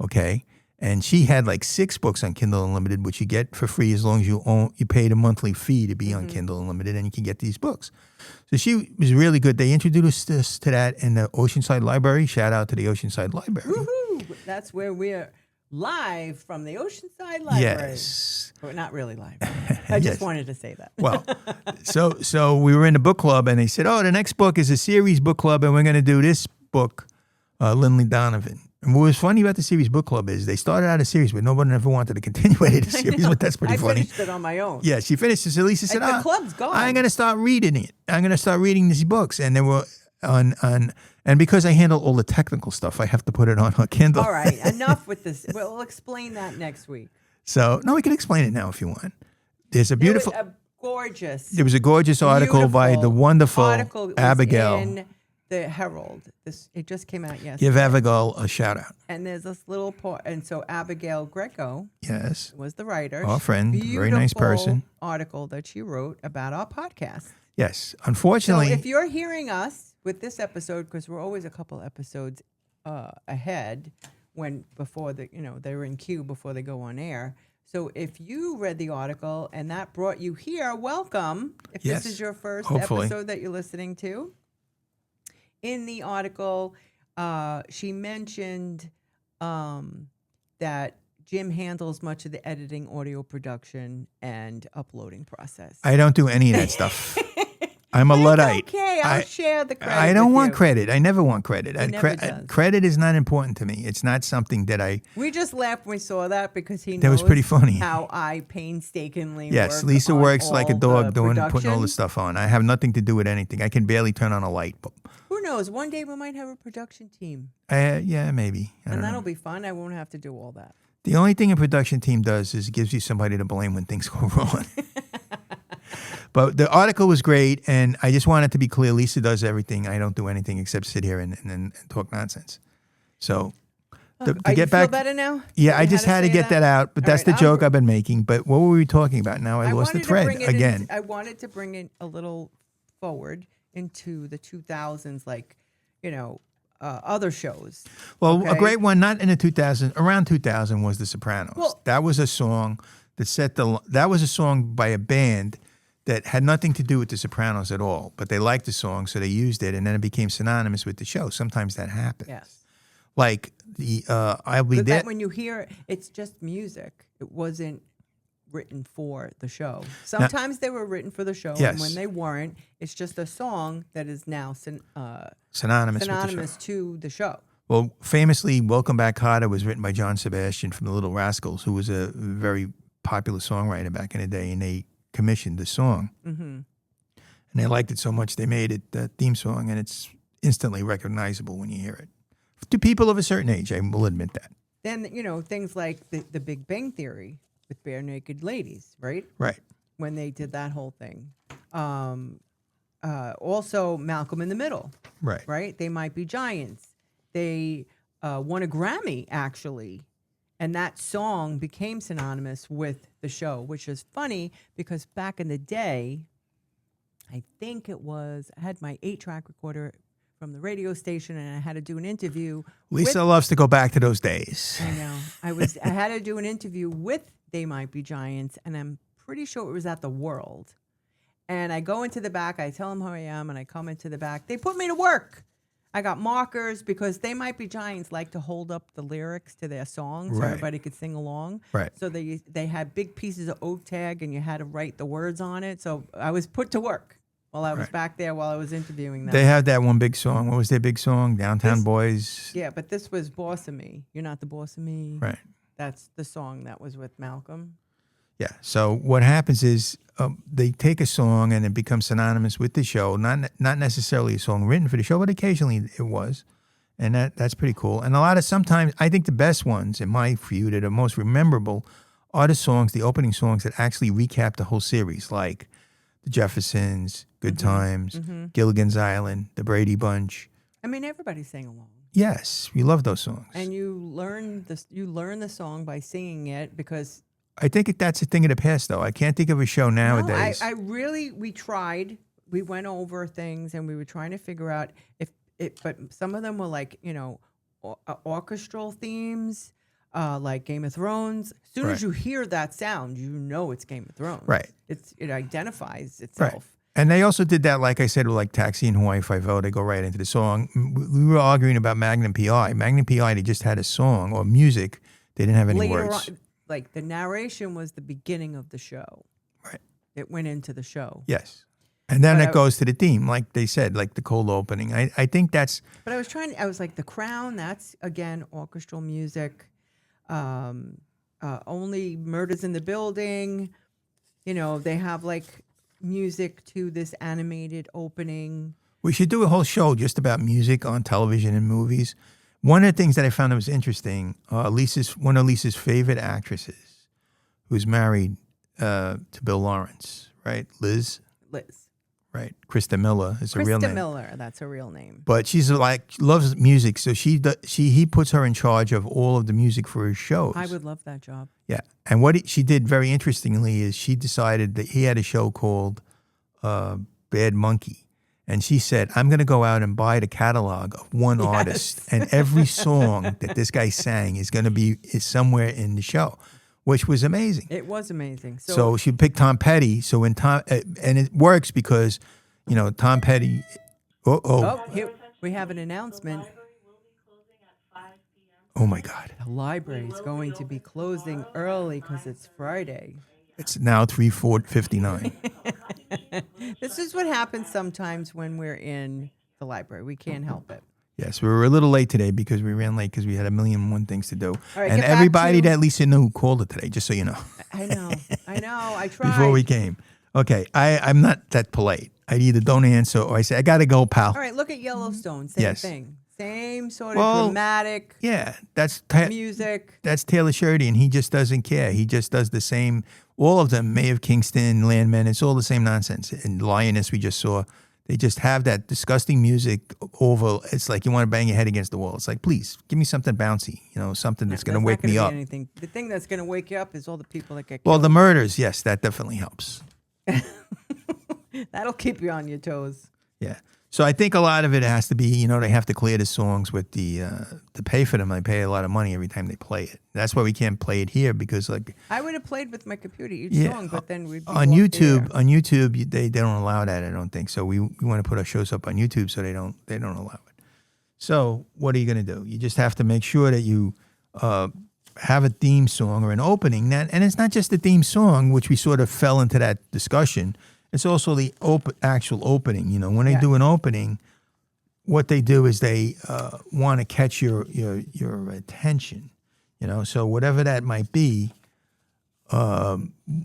okay, and she had like 6 books on Kindle Unlimited, which you get for free as long as you paid a monthly fee to be on Kindle Unlimited, and you can get these books. So she was really good. They introduced us to that in the Oceanside Library. Shout out to the Oceanside Library. Woohoo! That's where we're live from the Oceanside Library. Yes. But not really live. I just wanted to say that. Well, so we were in the book club, and they said, oh, the next book is a series book club, and we're going to do this book, Lindley Donovan. And what was funny about the series book club is they started out a series, but nobody ever wanted to continue the series, but that's pretty funny. I finished it on my own. Yeah, she finished it. So Lisa said, the club's gone. I'm going to start reading it. I'm going to start reading these books. And they were and because I handle all the technical stuff, I have to put it on her Kindle. All right, enough with this. We'll explain that next week. So, no, we can explain it now if you want. There's a beautiful... There was a gorgeous article by the wonderful Abigail. In the Herald. It just came out yesterday. Give Abigail a shout out. And there's this little part, and so Abigail Greco, yes, was the writer. Our friend, very nice person. Article that she wrote about our podcast. Yes, unfortunately. So if you're hearing us with this episode, because we're always a couple episodes ahead before they're in queue before they go on air. So if you read the article and that brought you here, welcome. If this is your first episode that you're listening to. In the article, she mentioned that Jim handles much of the editing, audio production, and uploading process. I don't do any of that stuff. I'm a Luddite. Okay, I'll share the credit. I don't want credit. I never want credit. Credit is not important to me. It's not something that I... We just laughed when we saw that because he knows that was pretty funny. How I painstakingly Yes, Lisa works like a dog putting all the this stuff on. I have nothing to do with anything. I can barely turn on a light bulb. Who knows? One day we might have a production team. Yeah, maybe. And that'll be fun. I won't have to do all that. The only thing a production team does is it gives you somebody to blame when things go wrong. But the article was great, and I just wanted to be clear. Lisa does everything. I don't do anything except sit here and talk nonsense. So to get back, feel better now? Yeah, I just had to get that out. But that's the joke I've been making. But what were we talking about? Now I lost the thread again. I wanted to bring it a little forward into the 2000s, other shows. Well, a great one, not in the 2000s, around 2000 was The Sopranos. Well, that was a song that was a song by a band that had nothing to do with The Sopranos at all, but they liked the song, so they used it, and then it became synonymous with the show. Sometimes that happens. Yes. Like the I'll Be Dead. When you hear it's just music. It wasn't written for the show. Sometimes they were written for the show, and when they weren't, it's just a song that is now synonymous to the show. Well, famously, Welcome Back Kotter was written by John Sebastian from the Little Rascals, who was a very popular songwriter back in the day, and they commissioned the song. Mm-hmm. And they liked it so much they made it the theme song, and it's instantly recognizable when you hear it. To people of a certain age, I will admit that. Then, things like the Big Bang Theory with Bare Naked Ladies, right? Right. When they did that whole thing. Also, Malcolm in the Middle. Right. Right? They Might Be Giants. They won a Grammy, actually. And that song became synonymous with the show, which is funny because back in the day, I think I had my 8-track recorder from the radio station, and I had to do an interview. Lisa loves to go back to those days. I know. I had to do an interview with They Might Be Giants, and I'm pretty sure it was at the World. And I go into the back, I tell them who I am, and I come into the back. They put me to work. I got markers because They Might Be Giants like to hold up the lyrics to their songs so Right. everybody could sing along. Right. So they had big pieces of oak tag and you had to write the words on it. So I was put to work while I was back there while I was interviewing them. They have that one big song. What was their big song? Downtown This- Boys. Yeah, but this was Boss of Me. You're Not the Boss of Me. Right. That's the song that was with Malcolm. Yeah. So what happens is they take a song and it becomes synonymous with the show. Not necessarily a song written for the show, but occasionally it was, and that's pretty cool. And sometimes I think the best ones, in my view, that are most memorable, are the opening songs that actually recap the whole series, like the Jeffersons, Good Times, Gilligan's Island, the Brady Bunch. I mean, everybody sang along. Yes, we love those songs. And you learn the song by singing it because I think that's a thing of the past, though. I can't think of a show nowadays. we tried. We went over things and we were trying to figure out but some of them were like, orchestral themes, like Game of Thrones. As soon as you hear that sound, you know it's Game of Thrones. Right. It identifies itself. Right. And they also did that, like I said, with like Taxi and Hawaii Five-O. They go right into the song. We were arguing about Magnum P.I. Magnum P.I., they just had a song or music. They didn't have any Later words. on, like the narration was the beginning of the show. Right. It went into the show. Yes. And then But it goes to the theme, like they said, like the cold opening. I think that's... But I was like, The Crown, that's, again, orchestral music. Only Murders in the Building. They have, like, music to this animated opening. We should do a whole show just about music on television and movies. One of the things that I found that was interesting, one of Lisa's favorite actresses, who's married to Bill Lawrence, right? Liz, right? Krista Miller is her real name. Krista Miller, that's her real name. But she's loves music, so he puts her in charge of all of the music for his shows. I would love that job. Yeah, and what she did very interestingly is she decided that he had a show called Bad Monkey. And she said, I'm going to go out and buy the catalog of one artist, and every song that this guy sang is somewhere in the show, which was amazing. It was amazing. So she picked Tom Petty. So when and it works because, Tom Petty. Here we have an announcement. Oh my God. The library is going to be closing early because it's Friday. It's now 3:59. This is what happens sometimes when we're in the library. We can't help it. Yes, we were a little late today because we ran late because we had 1,000,001 things to do. All right, and get back everybody to- that Lisa knew called it today, just so you know. I know. I tried. Before we came. Okay, I'm not that polite. I either don't answer or I say, I got to go, pal. All right, look at Yellowstone. Same Yes. thing. Same sort of dramatic Yeah, music. that's Taylor Sheridan, and he just doesn't care. He just does the same. All of them, May of Kingston, Landman, it's all the same nonsense. And Lioness, we just saw, they just have that disgusting music over. It's like you want to bang your head against the wall. It's like, please, give me something bouncy, something that's going to wake me up. Anything. The thing that's going to wake you up is all the people that get Well, killed. the murders, yes, that definitely helps. That'll keep you on your toes. Yeah. So I think a lot of it has to be, they have to clear the songs with to pay for them. They pay a lot of money every time they play it. That's why we can't play it here because I would have played with my computer each song, but then we'd be on off the YouTube. air. On YouTube, they don't allow that. I don't think so. We want to put our shows up on YouTube, so they don't allow it. So what are you going to do? You just have to make sure that you have a theme song or an opening. And it's not just the theme song, which we sort of fell into that discussion. It's also the actual opening. When they do an opening, what they do is they want to catch your attention. So whatever that might be,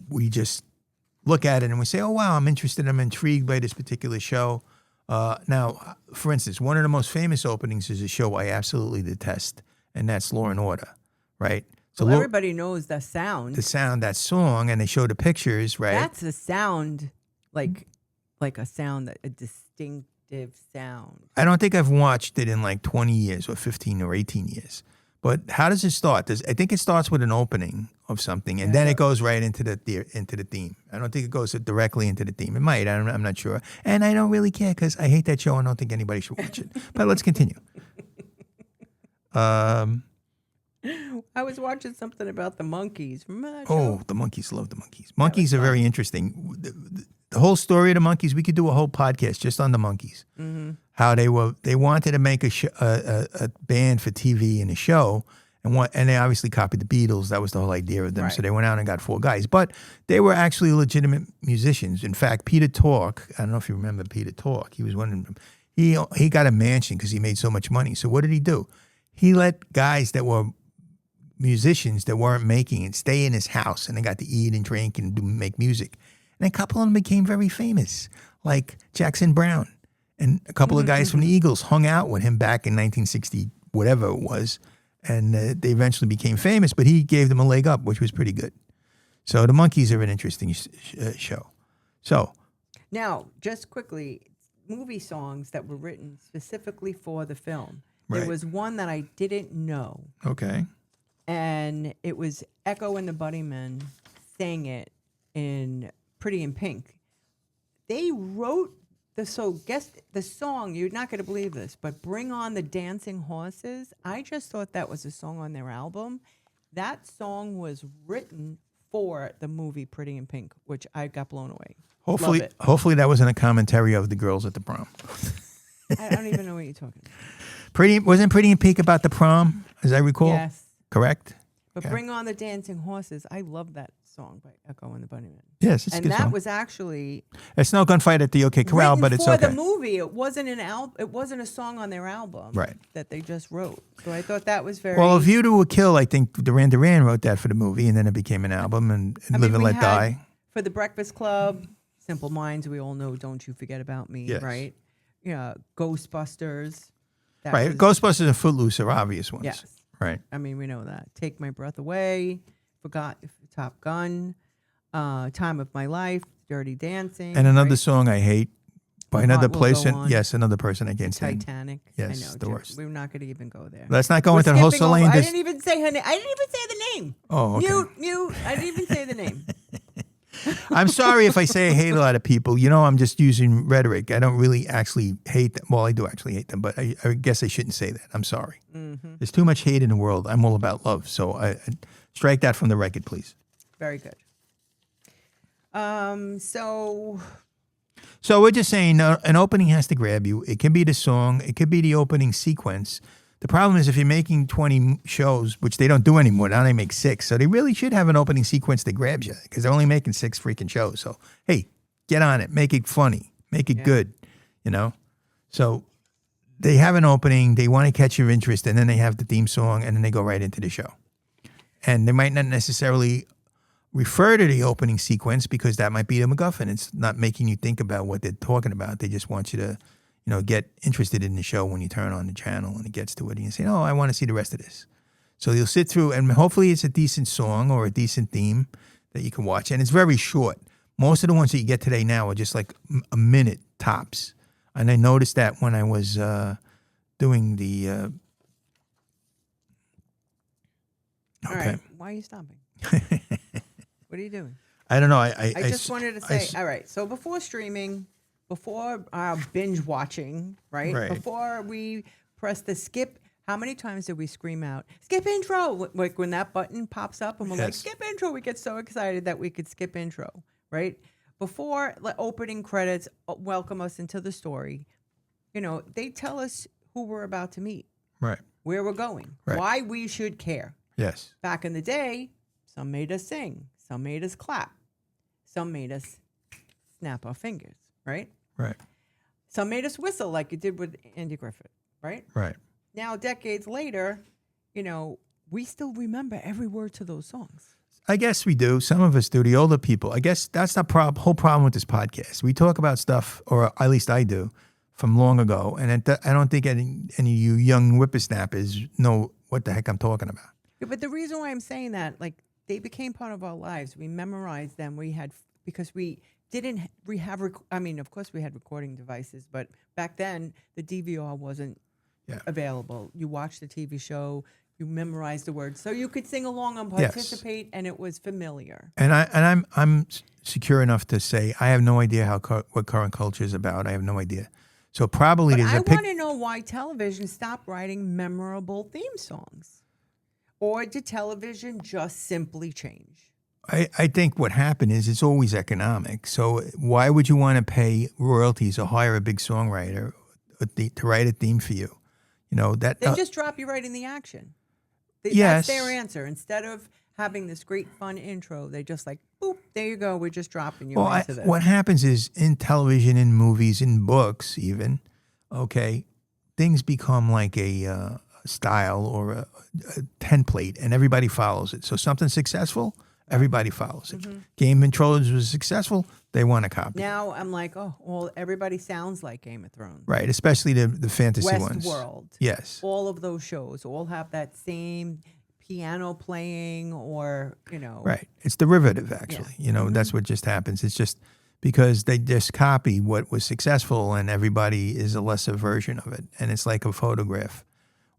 we just look at it and we say, "Oh wow, I'm interested. I'm intrigued by this particular show." Now, for instance, one of the most famous openings is a show I absolutely detest, and that's Law and Order, right? So Well, everybody knows the sound. that song, and they show the pictures, right? That's the sound, like a sound, a distinctive sound. I don't think I've watched it in like 20 years or 15 or 18 years. But how does it start? I think it starts with an opening of something, and then it goes right into the theme. I don't think it goes directly into the theme. It might. I'm not sure. And I don't really care because I hate that show and I don't think anybody should watch it. But let's continue. I was watching something about the monkeys. Remember that show? Oh, the monkeys. Love the monkeys. Monkeys are very interesting. The whole story of the monkeys, we could do a whole podcast just on the monkeys. Mm-hmm. how they wanted to make a band for TV and a show, and they obviously copied the Beatles. That was the whole idea of them. Right. So they went out and got 4 guys, but they were actually legitimate musicians. In fact, Peter Tork, I don't know if you remember Peter Tork. He was one of them. He got a mansion because he made so much money. So what did he do? He let guys that were musicians that weren't making it stay in his house, and they got to eat and drink and make music. And a couple of them became very famous, like Jackson Browne. And a couple of guys from the Eagles hung out with him back in 1960, whatever it was, and they eventually became famous. But he gave them a leg up, which was pretty good. So the Monkees are an interesting show. So now, just quickly, movie songs that were written specifically for the film. Right. There was one that I didn't know, okay, and it was Echo and the Bunnymen sang it in Pretty in Pink. They wrote guess the song, you're not going to believe this, but Bring On the Dancing Horses. I just thought that was a song on their album. That song was written for the movie Pretty in Pink, which I got blown away. Hopefully that wasn't a commentary of the girls at the prom. I don't even know what you're talking about. Wasn't Pretty in Pink about the prom, as I recall? Yes. Correct? But Okay. Bring On the Dancing Horses, I love that song by Echo and the Bunnymen. Yes, it's a And good that song. was actually It's no gunfight at the OK Corral, written but it's for okay. the movie. It wasn't it wasn't a song on their album Right. that they just wrote. So I thought that was very Well, A View to a Kill, I think Duran Duran wrote that for the movie, and then it became an album, and Live and we Let had Die. For the Breakfast Club, Simple Minds, we all know Don't You Forget About Me, Yes. right? Yeah, Ghostbusters. That Right. was- Ghostbusters and Footloose are obvious ones. Yes. Right. I mean, we know that. Take My Breath Away, Top Gun, Time of My Life, Dirty Dancing. And another right? song I hate by Heart another Will person. Go On. Yes, another person I can't stand. Titanic. Yes, I know. the Jim, worst. We're not going to even go there. Let's not go We're into the whole skipping over- Celine. I didn't even say her name. I didn't even say the name. Oh, okay. Mute. I didn't even say the name. I'm sorry if I say I hate a lot of people. You know, I'm just using rhetoric. I don't really actually hate them. Well, I do actually hate them, but I guess I shouldn't say that. I'm sorry. Mm-hmm. There's too much hate in the world. I'm all about love. So I strike that from the record, please. Very good. So So we're just saying an opening has to grab you. It can be the song. It could be the opening sequence. The problem is if you're making 20 shows, which they don't do anymore, now they make 6. So they really should have an opening sequence that grabs you because they're only making 6 freaking shows. So, hey, get on it. Make it funny. Make it good, you know? So they have an opening. They want to catch your interest, and then they have the theme song, and then they go right into the show. And they might not necessarily refer to the opening sequence because that might be the MacGuffin. It's not making you think about what they're talking about. They just want you to, you know, get interested in the show when you turn on the channel and it gets to it and you say, oh, I want to see the rest of this. So you'll sit through and hopefully it's a decent song or a decent theme that you can watch. And it's very short. Most of the ones that you get today now are just like a minute tops. And I noticed that when I was doing the... all right, why are you stopping? What are you doing? I don't know. I just wanted to say, all right, so before streaming, before binge watching, right? Before we press the skip, how many times did we scream out, skip intro? Like when that button pops up and we're like, skip intro, we get so excited that we could skip intro, right? Before opening credits, welcome us into the story. You know, they tell us who we're about to meet, right, where we're going, why we should care. Yes. Back in the day, some made us sing, some made us clap, some made us snap our fingers, right? Right. Some made us whistle like it did with Andy Griffith, right? Right. Now, decades later, you know, we still remember every word to those songs. I guess we do. Some of us do. The older people. I guess that's the whole problem with this podcast. We talk about stuff, or at least I do, from long ago, and I don't think any of you young whippersnappers know what the heck I'm talking about. Yeah, but the reason why I'm saying that, like, they became part of our lives. We memorized them. Because we have, of course we had recording devices, but back then the DVR wasn't available. You watched the TV show, you memorized the words, so you could sing along and participate, and it was familiar. And I'm secure enough to say I have no idea what current culture is about. I have no idea. So probably But there's I want to know why television stopped writing memorable theme songs. Or did television just simply change? I think what happened is it's always economic. So why would you want to pay royalties or hire a big songwriter to write a theme for you. You know that. They just drop you right in the action. Yes. That's their answer. Instead of having this great fun intro, they just like, boop, there you go. We're just dropping you into this. What happens is in television, in movies, in books, even, okay, things become like a style or a template, and everybody follows it. So something's successful, everybody follows it. Game of Thrones was successful, they want to copy. Now I'm like, oh, well, everybody sounds like Game of Thrones. Right, especially the fantasy ones. Westworld. Yes. All of those shows all have that same piano playing or, you know. Right. It's derivative, actually. Yeah. You know, that's what just happens. It's just because they just copy what was successful and everybody is a lesser version of it. And it's like a photograph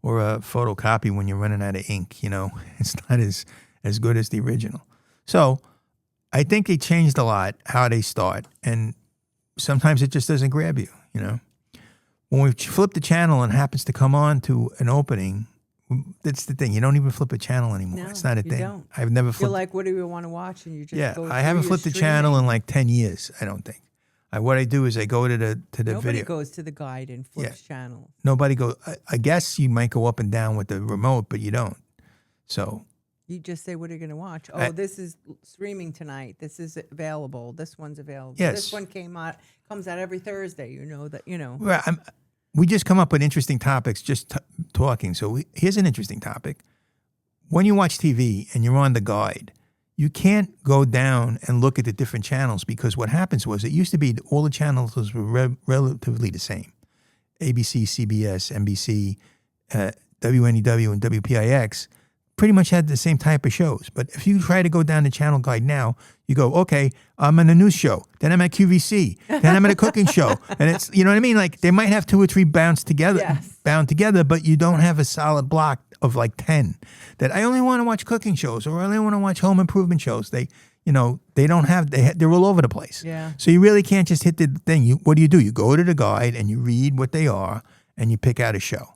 or a photocopy when you're running out of ink, you know. It's not as good as the original. So I think they changed a lot how they start. And sometimes it just doesn't grab you, you know. When we flip the channel and it happens to come on to an opening, that's the thing. You don't even flip a channel anymore. No, it's not a you thing. don't. I've never flipped. You're like, what do you want to watch? And you just go I haven't through flipped the your channel streaming. in like 10 years, I don't think. What I do is I go to the Nobody video. goes to the guide and flips channels. Nobody goes. I guess you might go up and down with the remote, but you don't. So You just say, what are you going to watch? Oh, this is streaming tonight. This is available. This one's available. Yes. This one comes out every Thursday. You know that, you know. well, we just come up with interesting topics just talking. So here's an interesting topic. When you watch TV and you're on the guide, you can't go down and look at the different channels because what happens was it used to be that all the channels were relatively the same. ABC, CBS, NBC, WNEW, and WPIX pretty much had the same type of shows. But if you try to go down the channel guide now, you go, okay, I'm on a news show, then I'm at QVC, then I'm at a cooking show. And it's, you know what I mean? Like they might have 2 or 3 bound together, but you don't have a solid block of like 10 that I only want to watch cooking shows or I only want to watch home improvement shows. They don't have, they're all over the place. Yeah. So you really can't just hit the thing. What do? You go to the guide and you read what they are and you pick out a show.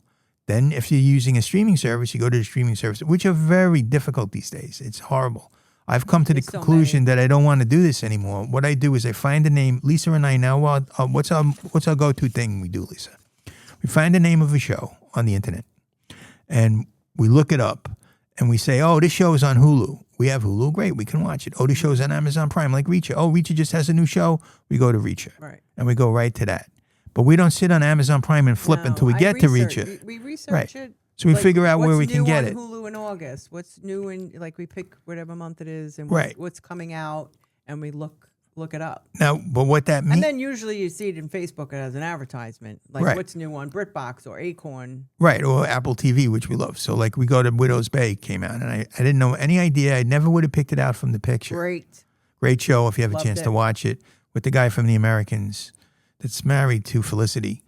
Then if you're using a streaming service, you go to the streaming service, which are very difficult these days. It's horrible. I've come to the conclusion that I don't want to do this anymore. What I do is I find a name. Lisa and I now, what's our go-to thing we do, Lisa? We find the name of a show on the internet, and we look it up, and we say, oh, this show is on Hulu. We have Hulu. Great, we can watch it. Oh, this show's on Amazon Prime, like Reacher. Oh, Reacher just has a new show. We go to Reacher. Right. And we go right to that. But we don't sit on Amazon Prime and flip until we get to Reacher. We research it. So we figure out where we can get it. What's new on Hulu in August? What's new in, like, we pick whatever month it is and what's coming out, and we look it up. Now, but what that means... And then usually you see it in Facebook as an advertisement, like what's new on BritBox or Acorn. Right, or Apple TV, which we love. So, like, we go to Widow's Bay, came out, and I didn't know any idea. I never would have picked it out from the picture. Great show if you have a chance to watch it, with the guy from The Americans that's married to Felicity.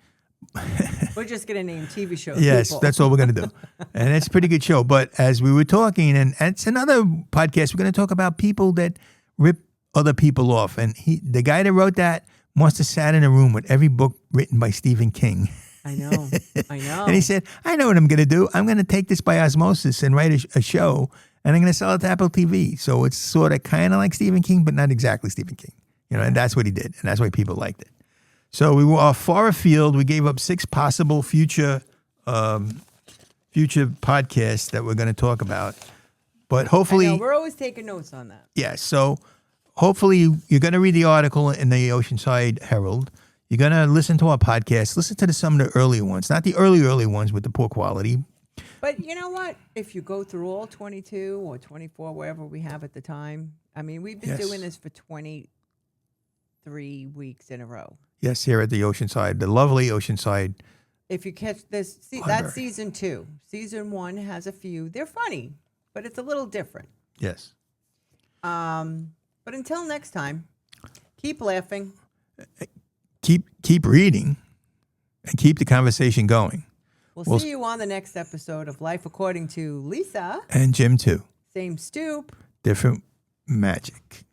We're just going to name TV shows. Yes, people. that's all we're going to do. And it's a pretty good show. But as we were talking, and it's another podcast, we're going to talk about people that rip other people off. And the guy that wrote that must have sat in a room with every book written by Stephen King. I know. And he said, I know what I'm going to do. I'm going to take this by osmosis and write a show, and I'm going to sell it to Apple TV. So it's sort of kind of like Stephen King, but not exactly Stephen King. You know, and that's what he did. And that's why people liked it. So we were far afield. We gave up 6 possible future podcasts that we're going to talk about. But hopefully... I know, we're always taking notes on that. Yeah, so hopefully you're going to read the article in the Oceanside Herald. You're going to listen to our podcast. Listen to some of the earlier ones. Not the early ones with the poor quality. But you know what? If you go through all 22 or 24, wherever we have at the time, I mean, we've been doing this for 23 weeks in a row. Yes, here at the Oceanside, the lovely Oceanside. If you catch this, that's season 2. Season 1 has a few. They're funny, but it's a little different. Yes. But until next time, keep laughing. Keep reading, and keep the conversation going. We'll see you on the next episode of Life According to Lisa. And Jim, too. Same stoop. Different magic.